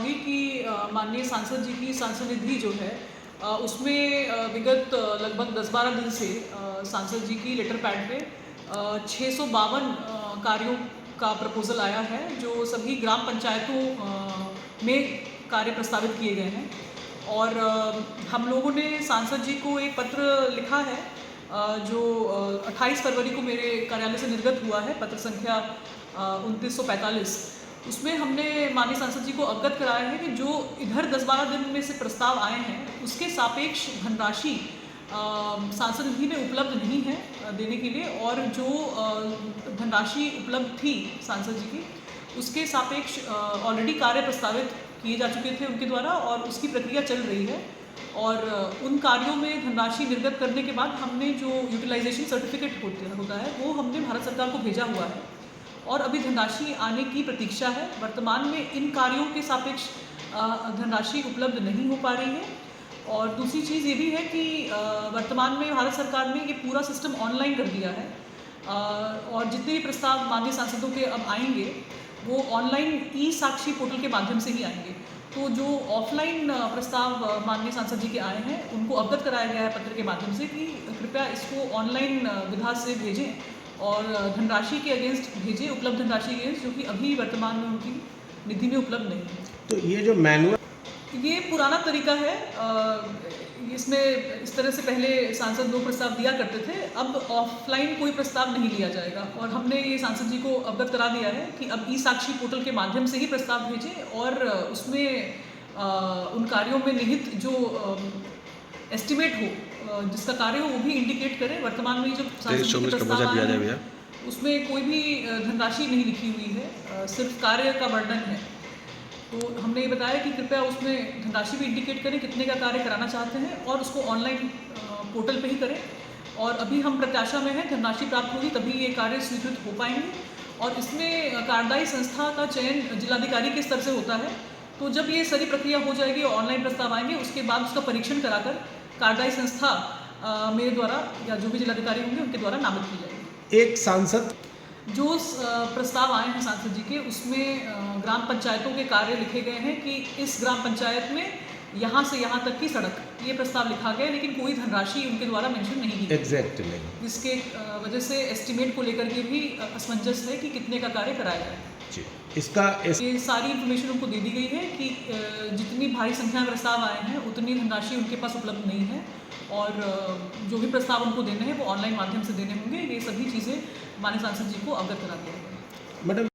चाहूँगी कि माननीय सांसद जी की सांसद निधि जो है उसमें विगत लगभग 10-12 दिन से सांसद जी की लेटर पैड पे 652 कार्यों का प्रपोज़ल आया है जो सभी ग्राम पंचायतों में कार्य प्रस्तावित किए गए हैं। और हम लोगों ने सांसद जी को एक पत्र लिखा है जो 28 फरवरी को मेरे कार्यालय से निर्गत हुआ है, पत्र संख्या 2945। उसमें हमने माननीय सांसद जी को अवगत कराया है कि जो इधर 10-12 दिन में से प्रस्ताव आए हैं उसके सापेक्ष धनराशि सांसद निधि में उपलब्ध नहीं है देने के लिए, और जो धनराशि उपलब्ध थी सांसद जी की उसके सापेक्ष ऑलरेडी कार्य प्रस्तावित किए जा चुके थे उनके द्वारा और उसकी प्रक्रिया चल रही है। और उन कार्यों में धनराशि निर्गत करने के बाद हमने जो यूटिलाइजेशन सर्टिफिकेट होता है वो हमने भारत सरकार को भेजा हुआ है और अभी धनराशि आने की प्रतीक्षा है। वर्तमान में इन कार्यों के सापेक्ष धनराशि उपलब्ध नहीं हो पा रही है। और दूसरी चीज़ ये भी है कि वर्तमान में भारत सरकार ने ये पूरा सिस्टम ऑनलाइन कर दिया है और जितने भी प्रस्ताव माननीय सांसदों के अब आएंगे वो ऑनलाइन ई साक्षी पोर्टल के माध्यम से ही आएंगे। तो जो ऑफलाइन प्रस्ताव माननीय सांसद जी के आए हैं उनको अवगत कराया गया है पत्र के माध्यम से कि कृपया इसको ऑनलाइन विधा से भेजें और धनराशि के अगेंस्ट भेजें, उपलब्ध धनराशि के अगेंस्ट, जो कि अभी वर्तमान में उनकी निधि में उपलब्ध नहीं है। तो ये जो मैनुअल, ये पुराना तरीका है। इसमें इस तरह से पहले सांसद 2 प्रस्ताव दिया करते थे, अब ऑफलाइन कोई प्रस्ताव नहीं लिया जाएगा और हमने ये सांसद जी को अवगत करा दिया है कि अब ई साक्षी पोर्टल के माध्यम से ही प्रस्ताव भेजें और उसमें उन कार्यों में निहित जो एस्टिमेट हो, जिसका कार्य हो वो भी इंडिकेट करें। वर्तमान में जो सांसद जी के प्रस्ताव आए हैं उसमें कोई भी धनराशि नहीं लिखी हुई है, सिर्फ कार्य का वर्णन है। तो हमने ये बताया कि कृपया उसमें धनराशि भी इंडिकेट करें कितने का कार्य कराना चाहते हैं और उसको ऑनलाइन पोर्टल पे ही करें। और अभी हम प्रत्याशा में हैं, धनराशि प्राप्त होगी तभी ये कार्य स्वीकृत हो पाएंगे। और इसमें कार्यदायी संस्था का चयन जिलाधिकारी के स्तर से होता है, तो जब ये सारी प्रक्रिया हो जाएगी और ऑनलाइन प्रस्ताव आएंगे उसके बाद उसका परीक्षण कराकर कार्यदायी संस्था मेरे द्वारा या जो भी जिलाधिकारी होंगे उनके द्वारा नामित की जाएगी। एक सांसद जो प्रस्ताव आए हैं सांसद जी के उसमें ग्राम पंचायतों के कार्य लिखे गए हैं कि इस ग्राम पंचायत में यहाँ से यहाँ तक की सड़क, ये प्रस्ताव लिखा गया है, लेकिन कोई धनराशि उनके द्वारा मेंशन नहीं की एग्जैक्टली, जिसके वजह से एस्टिमेट को लेकर के भी असमंजस है कि कितने का कार्य कराया जाए। जी, इसका ये सारी इन्फॉर्मेशन उनको दे दी गई है कि जितनी भारी संख्या में प्रस्ताव आए हैं उतनी धनराशि उनके पास उपलब्ध नहीं है और जो भी प्रस्ताव उनको देने हैं वो ऑनलाइन माध्यम से देने होंगे। ये सभी चीज़ें माननीय सांसद जी को अवगत करा दिया है। मैडम